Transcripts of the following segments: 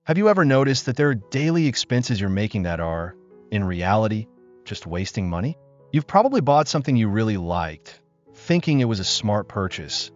Have you ever noticed that there are daily expenses you're making that are, in reality, just wasting money? You've probably bought something you really liked, thinking it was a smart purchase,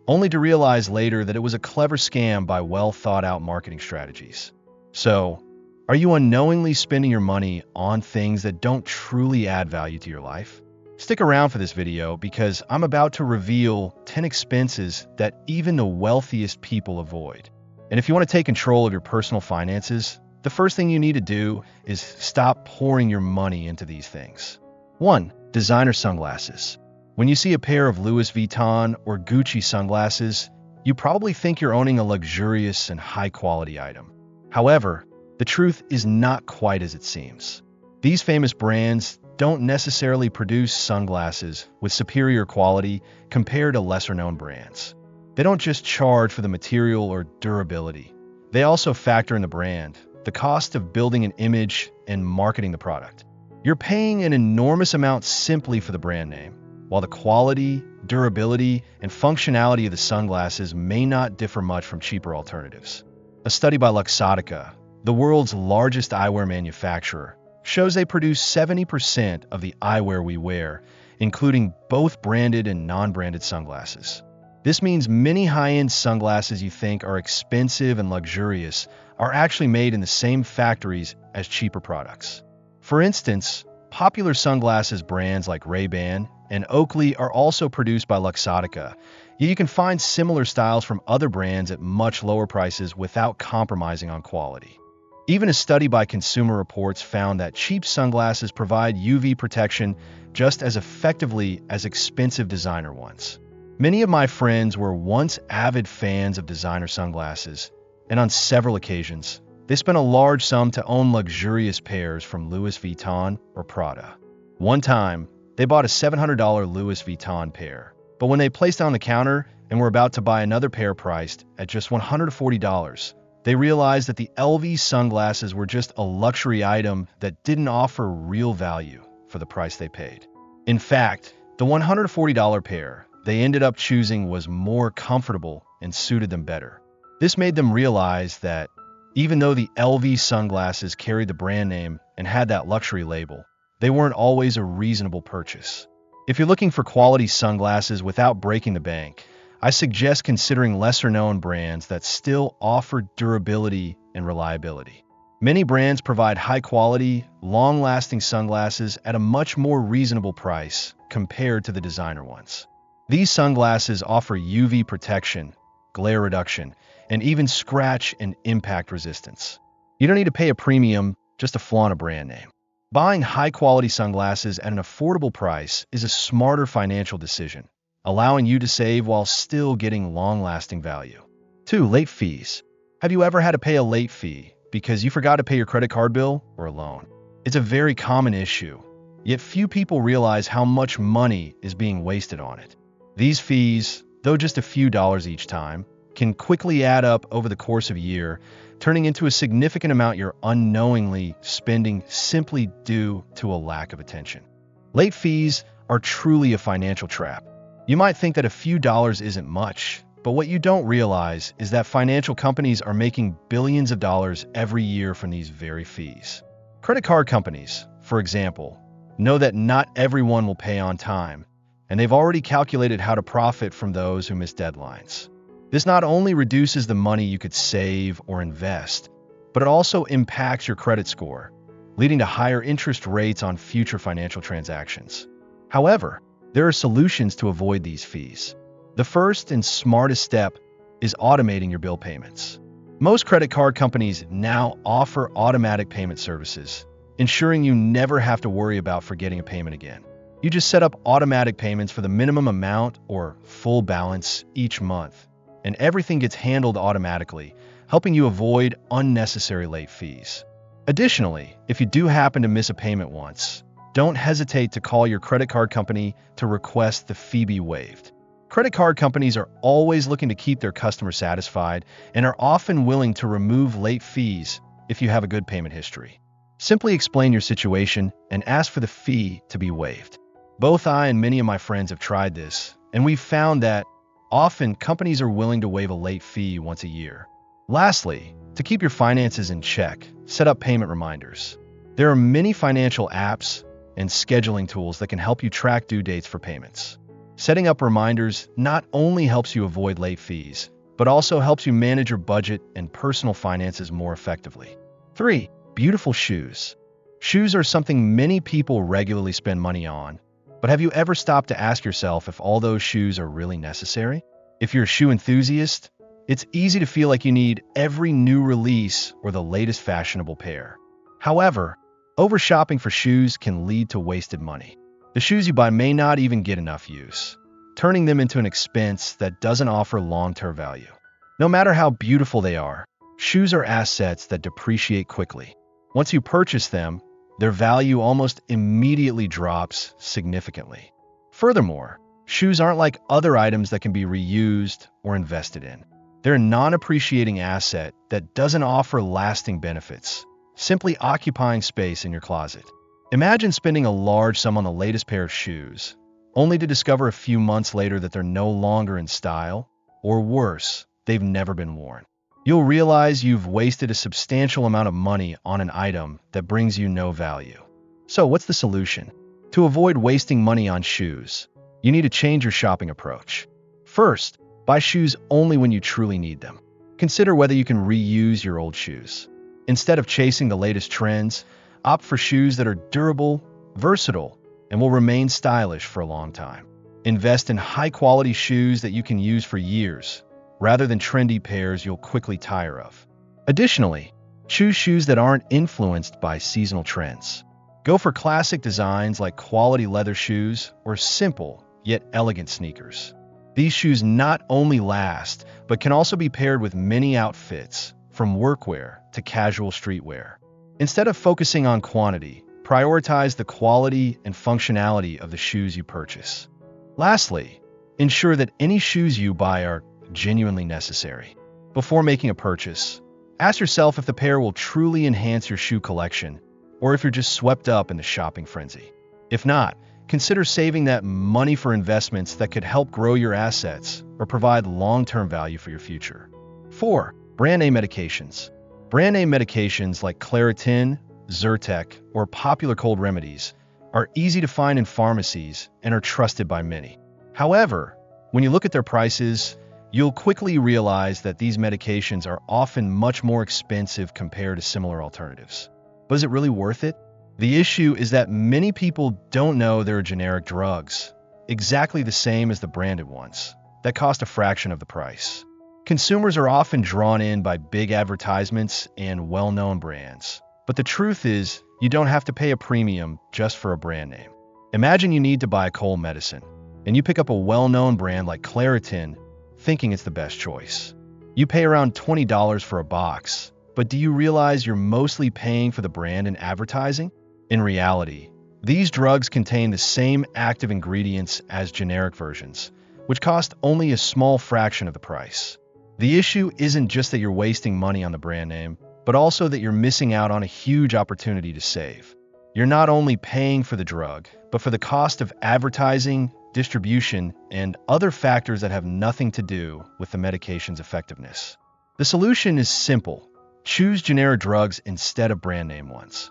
only to realize later that it was a clever scam by well-thought-out marketing strategies. So, are you unknowingly spending your money on things that don't truly add value to your life? Stick around for this video because I'm about to reveal 10 expenses that even the wealthiest people avoid. And if you want to take control of your personal finances, the first thing you need to do is stop pouring your money into these things. 1. Designer sunglasses. When you see a pair of Louis Vuitton or Gucci sunglasses, you probably think you're owning a luxurious and high-quality item. However, the truth is not quite as it seems. These famous brands don't necessarily produce sunglasses with superior quality compared to lesser-known brands. They don't just charge for the material or durability. They also factor in the brand, the cost of building an image, and marketing the product. You're paying an enormous amount simply for the brand name, while the quality, durability, and functionality of the sunglasses may not differ much from cheaper alternatives. A study by Luxottica, the world's largest eyewear manufacturer, shows they produce 70% of the eyewear we wear, including both branded and non-branded sunglasses. This means many high-end sunglasses you think are expensive and luxurious are actually made in the same factories as cheaper products. For instance, popular sunglasses brands like Ray-Ban and Oakley are also produced by Luxottica, yet you can find similar styles from other brands at much lower prices without compromising on quality. Even a study by Consumer Reports found that cheap sunglasses provide UV protection just as effectively as expensive designer ones. Many of my friends were once avid fans of designer sunglasses, and on several occasions, they spent a large sum to own luxurious pairs from Louis Vuitton or Prada. One time, they bought a $700 Louis Vuitton pair, but when they placed it on the counter and were about to buy another pair priced at just $140, they realized that the LV sunglasses were just a luxury item that didn't offer real value for the price they paid. In fact, the $140 pair they ended up choosing was more comfortable and suited them better. This made them realize that even though the LV sunglasses carried the brand name and had that luxury label, they weren't always a reasonable purchase. If you're looking for quality sunglasses without breaking the bank, I suggest considering lesser-known brands that still offer durability and reliability. Many brands provide high-quality, long-lasting sunglasses at a much more reasonable price compared to the designer ones. These sunglasses offer UV protection, glare reduction, and even scratch and impact resistance. You don't need to pay a premium just to flaunt a brand name. Buying high-quality sunglasses at an affordable price is a smarter financial decision, allowing you to save while still getting long-lasting value. 2. Late fees. Have you ever had to pay a late fee because you forgot to pay your credit card bill or a loan? It's a very common issue, yet few people realize how much money is being wasted on it. These fees, though just a few dollars each time, can quickly add up over the course of a year, turning into a significant amount you're unknowingly spending simply due to a lack of attention. Late fees are truly a financial trap. You might think that a few dollars isn't much, but what you don't realize is that financial companies are making billions of dollars every year from these very fees. Credit card companies, for example, know that not everyone will pay on time, and they've already calculated how to profit from those who miss deadlines. This not only reduces the money you could save or invest, but it also impacts your credit score, leading to higher interest rates on future financial transactions. However, there are solutions to avoid these fees. The first and smartest step is automating your bill payments. Most credit card companies now offer automatic payment services, ensuring you never have to worry about forgetting a payment again. You just set up automatic payments for the minimum amount or full balance each month, and everything gets handled automatically, helping you avoid unnecessary late fees. Additionally, if you do happen to miss a payment once, don't hesitate to call your credit card company to request the fee be waived. Credit card companies are always looking to keep their customers satisfied and are often willing to remove late fees if you have a good payment history. Simply explain your situation and ask for the fee to be waived. Both I and many of my friends have tried this, and we've found that often companies are willing to waive a late fee once a year. Lastly, to keep your finances in check, set up payment reminders. There are many financial apps and scheduling tools that can help you track due dates for payments. Setting up reminders not only helps you avoid late fees, but also helps you manage your budget and personal finances more effectively. 3. Beautiful shoes. Shoes are something many people regularly spend money on, but have you ever stopped to ask yourself if all those shoes are really necessary? If you're a shoe enthusiast, it's easy to feel like you need every new release or the latest fashionable pair. However, over-shopping for shoes can lead to wasted money. The shoes you buy may not even get enough use, turning them into an expense that doesn't offer long-term value. No matter how beautiful they are, shoes are assets that depreciate quickly. Once you purchase them, their value almost immediately drops significantly. Furthermore, shoes aren't like other items that can be reused or invested in. They're a non-appreciating asset that doesn't offer lasting benefits, simply occupying space in your closet. Imagine spending a large sum on the latest pair of shoes, only to discover a few months later that they're no longer in style, or worse, they've never been worn. You'll realize you've wasted a substantial amount of money on an item that brings you no value. So what's the solution? To avoid wasting money on shoes, you need to change your shopping approach. First, buy shoes only when you truly need them. Consider whether you can reuse your old shoes. Instead of chasing the latest trends, opt for shoes that are durable, versatile, and will remain stylish for a long time. Invest in high-quality shoes that you can use for years, rather than trendy pairs you'll quickly tire of. Additionally, choose shoes that aren't influenced by seasonal trends. Go for classic designs like quality leather shoes or simple yet elegant sneakers. These shoes not only last, but can also be paired with many outfits, from workwear to casual streetwear. Instead of focusing on quantity, prioritize the quality and functionality of the shoes you purchase. Lastly, ensure that any shoes you buy are genuinely necessary. Before making a purchase, ask yourself if the pair will truly enhance your shoe collection, or if you're just swept up in the shopping frenzy. If not, consider saving that money for investments that could help grow your assets or provide long-term value for your future. 4. Brand name medications. Brand name medications like Claritin, Zyrtec, or popular cold remedies are easy to find in pharmacies and are trusted by many. However, when you look at their prices, you'll quickly realize that these medications are often much more expensive compared to similar alternatives. But is it really worth it? The issue is that many people don't know there are generic drugs, exactly the same as the branded ones, that cost a fraction of the price. Consumers are often drawn in by big advertisements and well-known brands. But the truth is, you don't have to pay a premium just for a brand name. Imagine you need to buy a cold medicine, and you pick up a well-known brand like Claritin, thinking it's the best choice. You pay around $20 for a box, but do you realize you're mostly paying for the brand and advertising? In reality, these drugs contain the same active ingredients as generic versions, which cost only a small fraction of the price. The issue isn't just that you're wasting money on the brand name, but also that you're missing out on a huge opportunity to save. You're not only paying for the drug, but for the cost of advertising, distribution, and other factors that have nothing to do with the medication's effectiveness. The solution is simple. Choose generic drugs instead of brand name ones.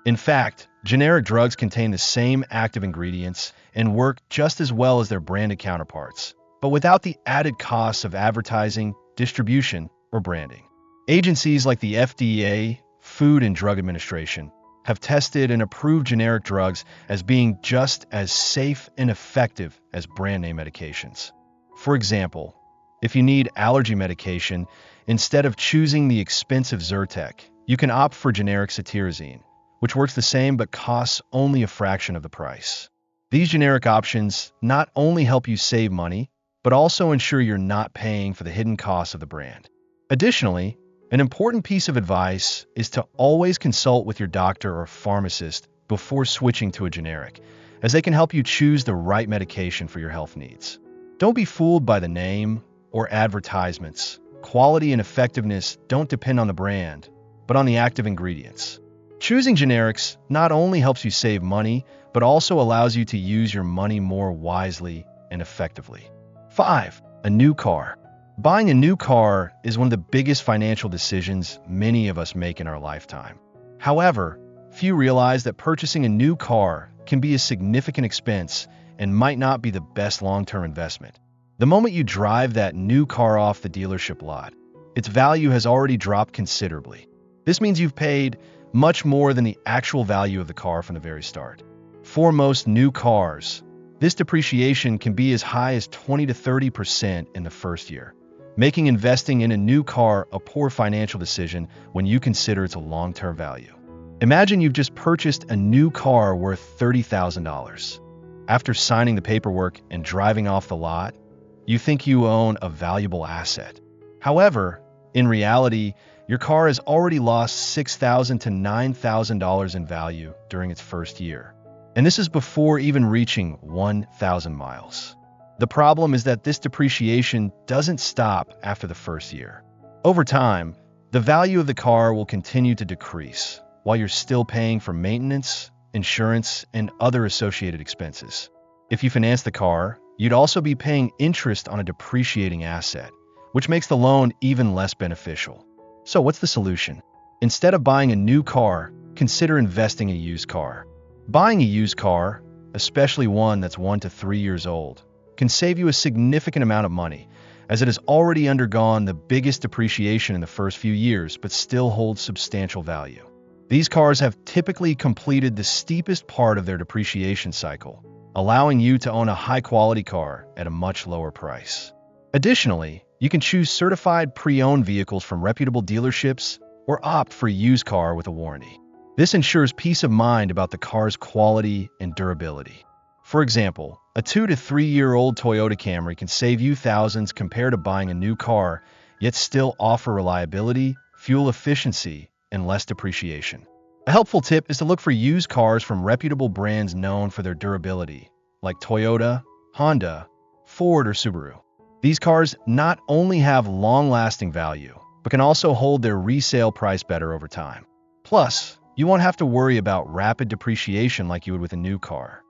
In fact, generic drugs contain the same active ingredients and work just as well as their branded counterparts, but without the added costs of advertising, distribution, or branding. Agencies like the FDA, Food and Drug Administration, have tested and approved generic drugs as being just as safe and effective as brand name medications. For example, if you need allergy medication, instead of choosing the expensive Zyrtec, you can opt for generic cetirizine, which works the same but costs only a fraction of the price. These generic options not only help you save money, but also ensure you're not paying for the hidden costs of the brand. Additionally, an important piece of advice is to always consult with your doctor or pharmacist before switching to a generic, as they can help you choose the right medication for your health needs. Don't be fooled by the name or advertisements. Quality and effectiveness don't depend on the brand, but on the active ingredients. Choosing generics not only helps you save money, but also allows you to use your money more wisely and effectively. 5. A new car. Buying a new car is one of the biggest financial decisions many of us make in our lifetime. However, few realize that purchasing a new car can be a significant expense and might not be the best long-term investment. The moment you drive that new car off the dealership lot, its value has already dropped considerably. This means you've paid much more than the actual value of the car from the very start. For most new cars, this depreciation can be as high as 20 to 30% in the first year, making investing in a new car a poor financial decision when you consider its a long-term value. Imagine you've just purchased a new car worth $30,000. After signing the paperwork and driving off the lot, you think you own a valuable asset. However, in reality, your car has already lost $6,000 to $9,000 in value during its first year. And this is before even reaching 1,000 miles. The problem is that this depreciation doesn't stop after the first year. Over time, the value of the car will continue to decrease, while you're still paying for maintenance, insurance, and other associated expenses. If you finance the car, you'd also be paying interest on a depreciating asset, which makes the loan even less beneficial. So what's the solution? Instead of buying a new car, consider investing in a used car. Buying a used car, especially one that's 1 to 3 years old, can save you a significant amount of money, as it has already undergone the biggest depreciation in the first few years but still holds substantial value. These cars have typically completed the steepest part of their depreciation cycle, allowing you to own a high-quality car at a much lower price. Additionally, you can choose certified pre-owned vehicles from reputable dealerships or opt for a used car with a warranty. This ensures peace of mind about the car's quality and durability. For example, a 2 to 3 year old Toyota Camry can save you thousands compared to buying a new car, yet still offer reliability, fuel efficiency, and less depreciation. A helpful tip is to look for used cars from reputable brands known for their durability, like Toyota, Honda, Ford, or Subaru. These cars not only have long-lasting value, but can also hold their resale price better over time. Plus, you won't have to worry about rapid depreciation like you would with a new car.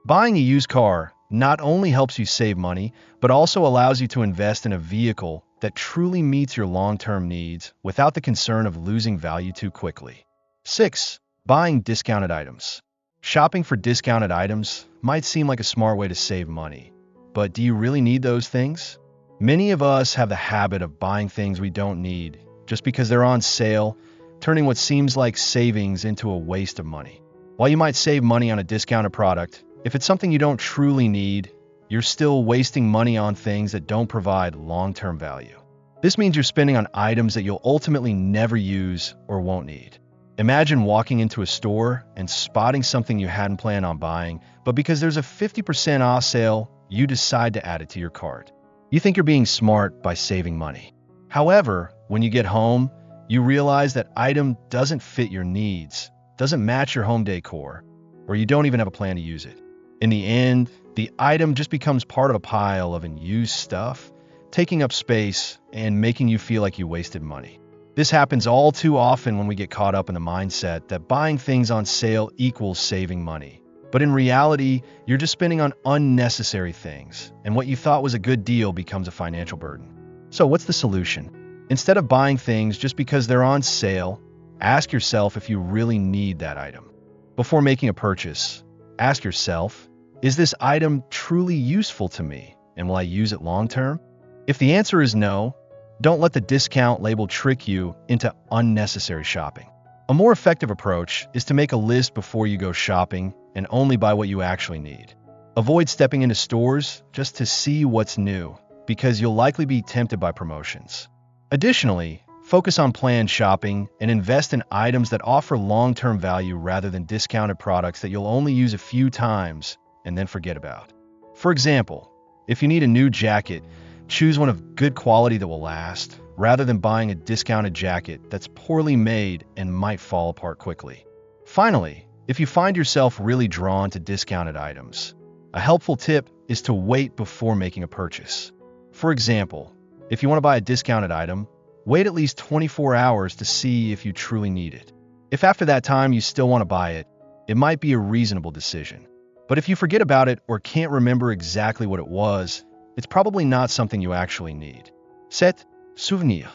Buying a used car not only helps you save money, but also allows you to invest in a vehicle that truly meets your long-term needs without the concern of losing value too quickly. 6. Buying discounted items. Shopping for discounted items might seem like a smart way to save money, but do you really need those things? Many of us have the habit of buying things we don't need just because they're on sale, turning what seems like savings into a waste of money. While you might save money on a discounted product, if it's something you don't truly need, you're still wasting money on things that don't provide long-term value. This means you're spending on items that you'll ultimately never use or won't need. Imagine walking into a store and spotting something you hadn't planned on buying, but because there's a 50% off sale, you decide to add it to your cart. You think you're being smart by saving money. However, when you get home, you realize that item doesn't fit your needs, doesn't match your home decor, or you don't even have a plan to use it. In the end, the item just becomes part of a pile of unused stuff, taking up space and making you feel like you wasted money. This happens all too often when we get caught up in the mindset that buying things on sale equals saving money. But in reality, you're just spending on unnecessary things, and what you thought was a good deal becomes a financial burden. So what's the solution? Instead of buying things just because they're on sale, ask yourself if you really need that item. Before making a purchase, ask yourself, is this item truly useful to me, and will I use it long term? If the answer is no, don't let the discount label trick you into unnecessary shopping. A more effective approach is to make a list before you go shopping and only buy what you actually need. Avoid stepping into stores just to see what's new, because you'll likely be tempted by promotions. Additionally, focus on planned shopping and invest in items that offer long-term value rather than discounted products that you'll only use a few times and then forget about. For example, if you need a new jacket, choose one of good quality that will last, rather than buying a discounted jacket that's poorly made and might fall apart quickly. Finally, if you find yourself really drawn to discounted items, a helpful tip is to wait before making a purchase. For example, if you want to buy a discounted item, wait at least 24 hours to see if you truly need it. If after that time you still want to buy it, it might be a reasonable decision. But if you forget about it or can't remember exactly what it was, it's probably not something you actually need. 7. Souvenirs.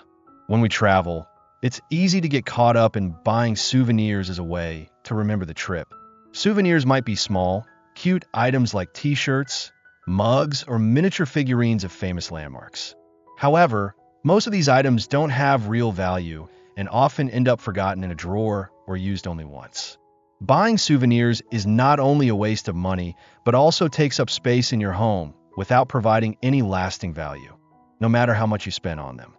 When we travel, it's easy to get caught up in buying souvenirs as a way to remember the trip. Souvenirs might be small, cute items like t-shirts, mugs, or miniature figurines of famous landmarks. However, most of these items don't have real value and often end up forgotten in a drawer or used only once. Buying souvenirs is not only a waste of money, but also takes up space in your home without providing any lasting value, no matter how much you spend on them.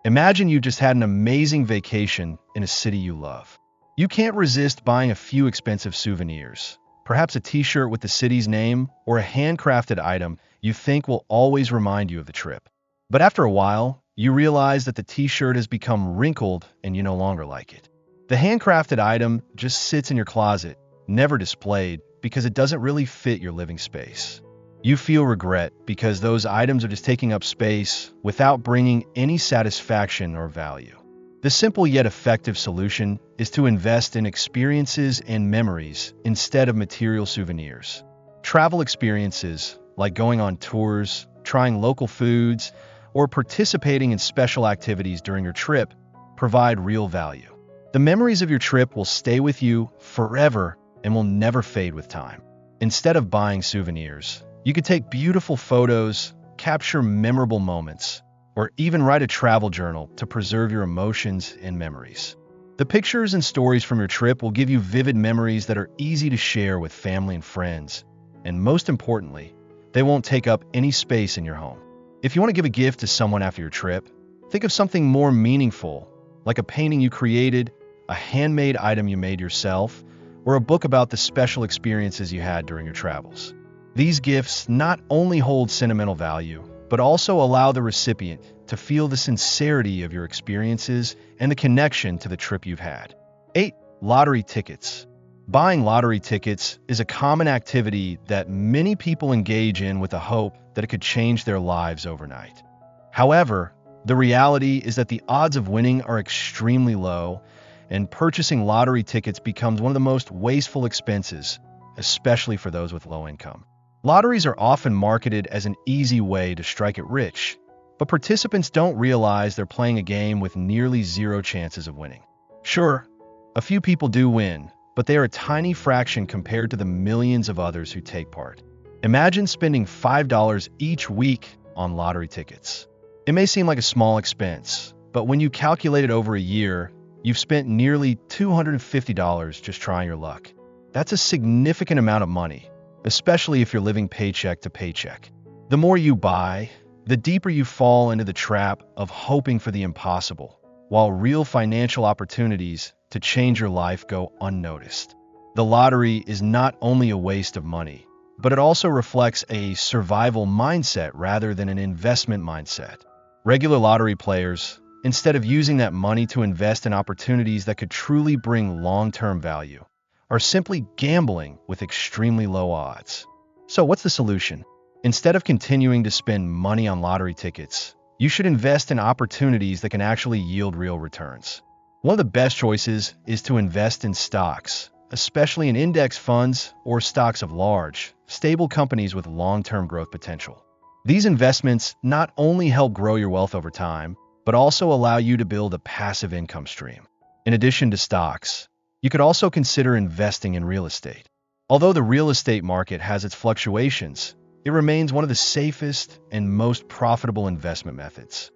Imagine you just had an amazing vacation in a city you love. You can't resist buying a few expensive souvenirs, perhaps a t-shirt with the city's name or a handcrafted item you think will always remind you of the trip. But after a while, you realize that the t-shirt has become wrinkled and you no longer like it. The handcrafted item just sits in your closet, never displayed, because it doesn't really fit your living space. You feel regret because those items are just taking up space without bringing any satisfaction or value. The simple yet effective solution is to invest in experiences and memories instead of material souvenirs. Travel experiences, like going on tours, trying local foods, or participating in special activities during your trip, provide real value. The memories of your trip will stay with you forever and will never fade with time. Instead of buying souvenirs, you could take beautiful photos, capture memorable moments, or even write a travel journal to preserve your emotions and memories. The pictures and stories from your trip will give you vivid memories that are easy to share with family and friends, and most importantly, they won't take up any space in your home. If you want to give a gift to someone after your trip, think of something more meaningful, like a painting you created, a handmade item you made yourself, or a book about the special experiences you had during your travels. These gifts not only hold sentimental value, but also allow the recipient to feel the sincerity of your experiences and the connection to the trip you've had. 8. Lottery tickets. Buying lottery tickets is a common activity that many people engage in with the hope that it could change their lives overnight. However, the reality is that the odds of winning are extremely low, and purchasing lottery tickets becomes one of the most wasteful expenses, especially for those with low income. Lotteries are often marketed as an easy way to strike it rich, but participants don't realize they're playing a game with nearly zero chances of winning. Sure, a few people do win, but they are a tiny fraction compared to the millions of others who take part. Imagine spending $5 each week on lottery tickets. It may seem like a small expense, but when you calculate it over a year, you've spent nearly $250 just trying your luck. That's a significant amount of money, especially if you're living paycheck to paycheck. The more you buy, the deeper you fall into the trap of hoping for the impossible, while real financial opportunities to change your life go unnoticed. The lottery is not only a waste of money, but it also reflects a survival mindset rather than an investment mindset. Regular lottery players, instead of using that money to invest in opportunities that could truly bring long-term value, are simply gambling with extremely low odds. So what's the solution? Instead of continuing to spend money on lottery tickets, you should invest in opportunities that can actually yield real returns. One of the best choices is to invest in stocks, especially in index funds or stocks of large, stable companies with long-term growth potential. These investments not only help grow your wealth over time, but also allow you to build a passive income stream. In addition to stocks, you could also consider investing in real estate. Although the real estate market has its fluctuations, it remains one of the safest and most profitable investment methods.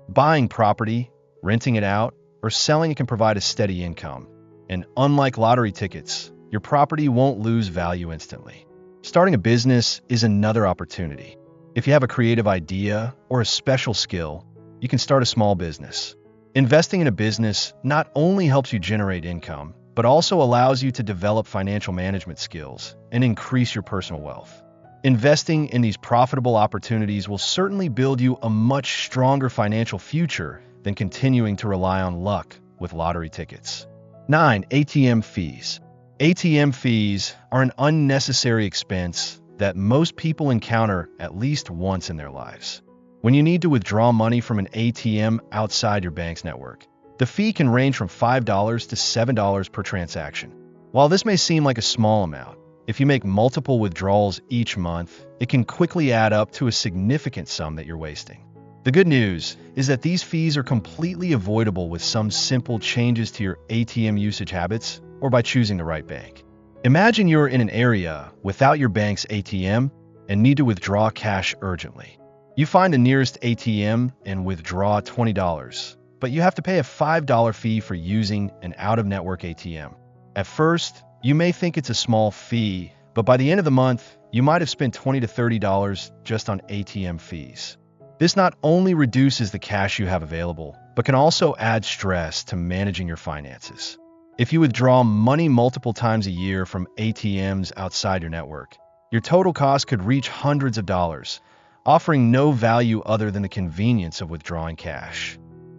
Buying property, renting it out, or selling it can provide a steady income. And unlike lottery tickets, your property won't lose value instantly. Starting a business is another opportunity. If you have a creative idea or a special skill, you can start a small business. Investing in a business not only helps you generate income, but also allows you to develop financial management skills and increase your personal wealth. Investing in these profitable opportunities will certainly build you a much stronger financial future than continuing to rely on luck with lottery tickets. 9. ATM fees. ATM fees are an unnecessary expense that most people encounter at least once in their lives. When you need to withdraw money from an ATM outside your bank's network, the fee can range from $5 to $7 per transaction. While this may seem like a small amount, if you make multiple withdrawals each month, it can quickly add up to a significant sum that you're wasting. The good news is that these fees are completely avoidable with some simple changes to your ATM usage habits or by choosing the right bank. Imagine you're in an area without your bank's ATM and need to withdraw cash urgently. You find the nearest ATM and withdraw $20, but you have to pay a $5 fee for using an out-of-network ATM. At first, you may think it's a small fee, but by the end of the month, you might have spent $20 to $30 just on ATM fees. This not only reduces the cash you have available, but can also add stress to managing your finances. If you withdraw money multiple times a year from ATMs outside your network, your total cost could reach hundreds of dollars, offering no value other than the convenience of withdrawing cash.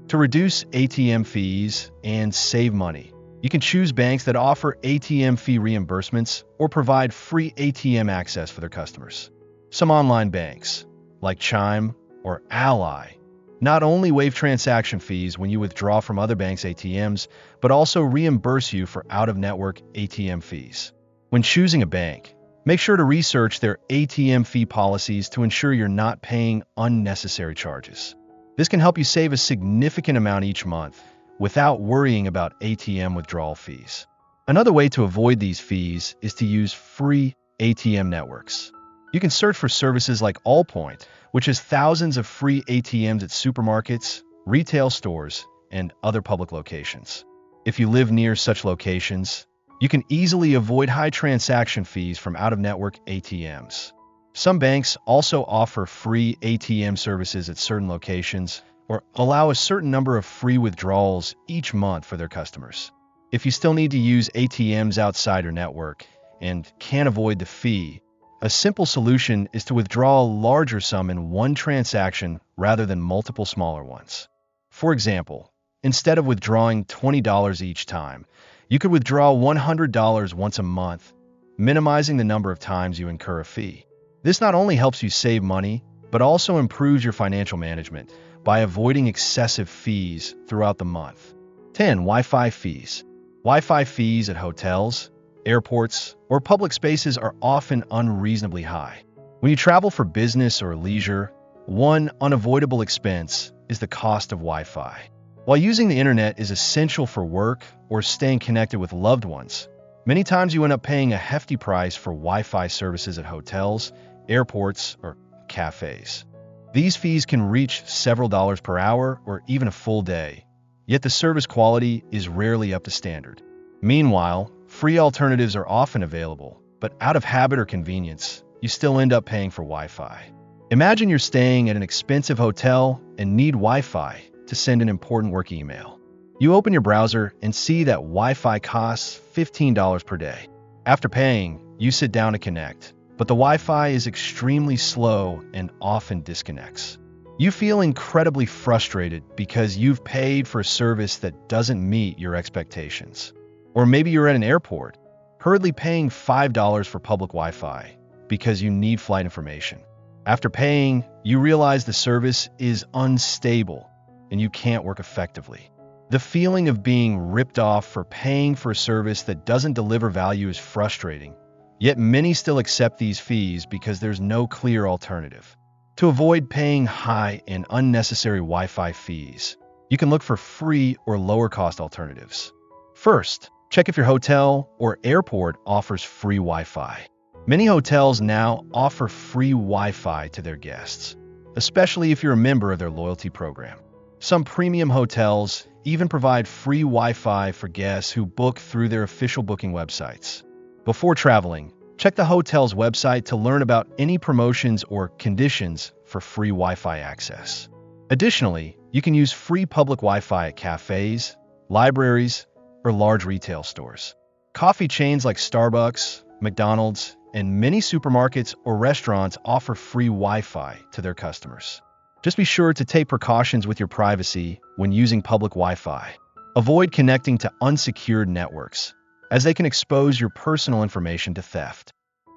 To reduce ATM fees and save money, you can choose banks that offer ATM fee reimbursements or provide free ATM access for their customers. Some online banks, like Chime or Ally, not only waive transaction fees when you withdraw from other banks' ATMs, but also reimburse you for out-of-network ATM fees. When choosing a bank, make sure to research their ATM fee policies to ensure you're not paying unnecessary charges. This can help you save a significant amount each month without worrying about ATM withdrawal fees. Another way to avoid these fees is to use free ATM networks. You can search for services like Allpoint, which has thousands of free ATMs at supermarkets, retail stores, and other public locations. If you live near such locations, you can easily avoid high transaction fees from out-of-network ATMs. Some banks also offer free ATM services at certain locations or allow a certain number of free withdrawals each month for their customers. If you still need to use ATMs outside your network and can't avoid the fee, a simple solution is to withdraw a larger sum in one transaction rather than multiple smaller ones. For example, instead of withdrawing $20 each time, you could withdraw $100 once a month, minimizing the number of times you incur a fee. This not only helps you save money, but also improves your financial management by avoiding excessive fees throughout the month. 10. Wi-Fi fees. Wi-Fi fees at hotels, airports, or public spaces are often unreasonably high. When you travel for business or leisure, one unavoidable expense is the cost of Wi-Fi. While using the internet is essential for work or staying connected with loved ones, many times you end up paying a hefty price for Wi-Fi services at hotels, airports, or cafes. These fees can reach several dollars per hour or even a full day, yet the service quality is rarely up to standard. Meanwhile, free alternatives are often available, but out of habit or convenience, you still end up paying for Wi-Fi. Imagine you're staying at an expensive hotel and need Wi-Fi to send an important work email. You open your browser and see that Wi-Fi costs $15 per day. After paying, you sit down to connect, but the Wi-Fi is extremely slow and often disconnects. You feel incredibly frustrated because you've paid for a service that doesn't meet your expectations. Or maybe you're at an airport, hurriedly paying $5 for public Wi-Fi because you need flight information. After paying, you realize the service is unstable and you can't work effectively. The feeling of being ripped off for paying for a service that doesn't deliver value is frustrating, yet many still accept these fees because there's no clear alternative. To avoid paying high and unnecessary Wi-Fi fees, you can look for free or lower-cost alternatives. First, check if your hotel or airport offers free Wi-Fi. Many hotels now offer free Wi-Fi to their guests, especially if you're a member of their loyalty program. Some premium hotels even provide free Wi-Fi for guests who book through their official booking websites. Before traveling, check the hotel's website to learn about any promotions or conditions for free Wi-Fi access. Additionally, you can use free public Wi-Fi at cafes, libraries, or large retail stores. Coffee chains like Starbucks, McDonald's, and many supermarkets or restaurants offer free Wi-Fi to their customers. Just be sure to take precautions with your privacy when using public Wi-Fi. Avoid connecting to unsecured networks, as they can expose your personal information to theft.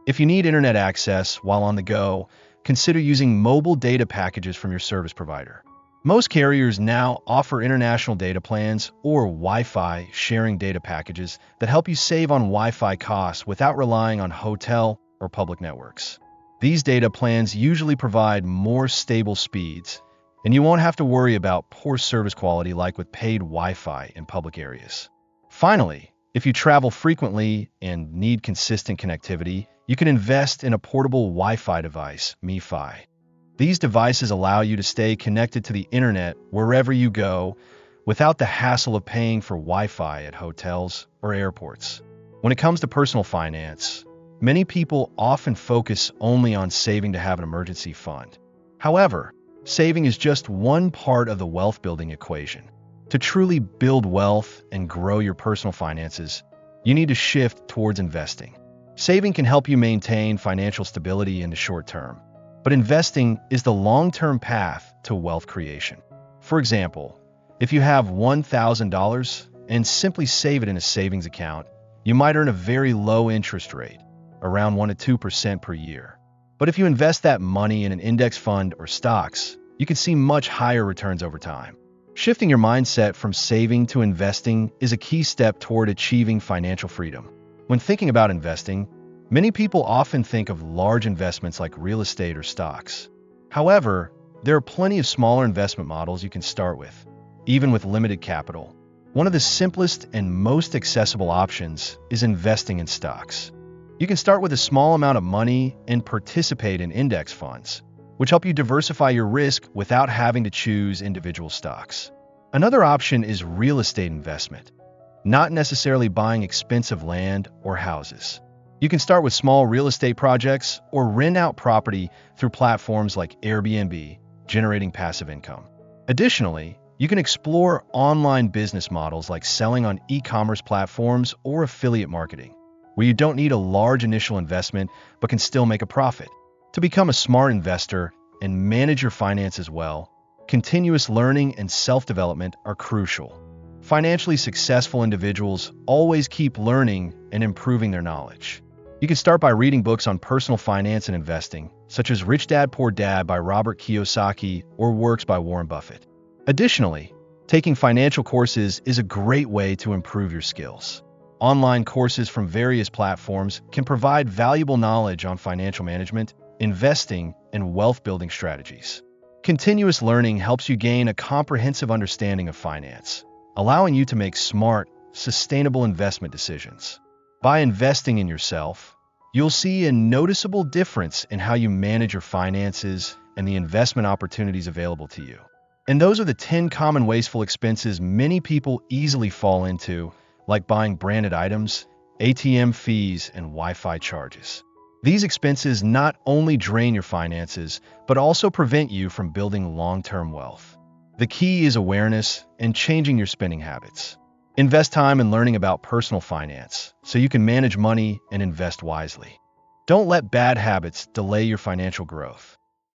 If you need internet access while on the go, consider using mobile data packages from your service provider. Most carriers now offer international data plans or Wi-Fi sharing data packages that help you save on Wi-Fi costs without relying on hotel or public networks. These data plans usually provide more stable speeds And you won't have to worry about poor service quality like with paid Wi-Fi in public areas. Finally, if you travel frequently and need consistent connectivity, you can invest in a portable Wi-Fi device, MiFi. These devices allow you to stay connected to the internet wherever you go without the hassle of paying for Wi-Fi at hotels or airports. When it comes to personal finance, many people often focus only on saving to have an emergency fund. However, saving is just one part of the wealth-building equation. To truly build wealth and grow your personal finances, you need to shift towards investing. Saving can help you maintain financial stability in the short term, but investing is the long-term path to wealth creation. For example, if you have $1,000 and simply save it in a savings account, you might earn a very low interest rate, around 1 to 2% per year. But if you invest that money in an index fund or stocks, you can see much higher returns over time. Shifting your mindset from saving to investing is a key step toward achieving financial freedom. When thinking about investing, many people often think of large investments like real estate or stocks. However, there are plenty of smaller investment models you can start with, even with limited capital. One of the simplest and most accessible options is investing in stocks. You can start with a small amount of money and participate in index funds, which help you diversify your risk without having to choose individual stocks. Another option is real estate investment, not necessarily buying expensive land or houses. You can start with small real estate projects or rent out property through platforms like Airbnb, generating passive income. Additionally, you can explore online business models like selling on e-commerce platforms or affiliate marketing, where you don't need a large initial investment but can still make a profit. To become a smart investor and manage your finances well, continuous learning and self-development are crucial. Financially successful individuals always keep learning and improving their knowledge. You can start by reading books on personal finance and investing, such as Rich Dad Poor Dad by Robert Kiyosaki or Works by Warren Buffett. Additionally, taking financial courses is a great way to improve your skills. Online courses from various platforms can provide valuable knowledge on financial management, investing, and wealth-building strategies. Continuous learning helps you gain a comprehensive understanding of finance, allowing you to make smart, sustainable investment decisions. By investing in yourself, you'll see a noticeable difference in how you manage your finances and the investment opportunities available to you. And those are the 10 common wasteful expenses many people easily fall into, like buying branded items, ATM fees, and Wi-Fi charges. These expenses not only drain your finances, but also prevent you from building long-term wealth. The key is awareness and changing your spending habits. Invest time in learning about personal finance so you can manage money and invest wisely. Don't let bad habits delay your financial growth.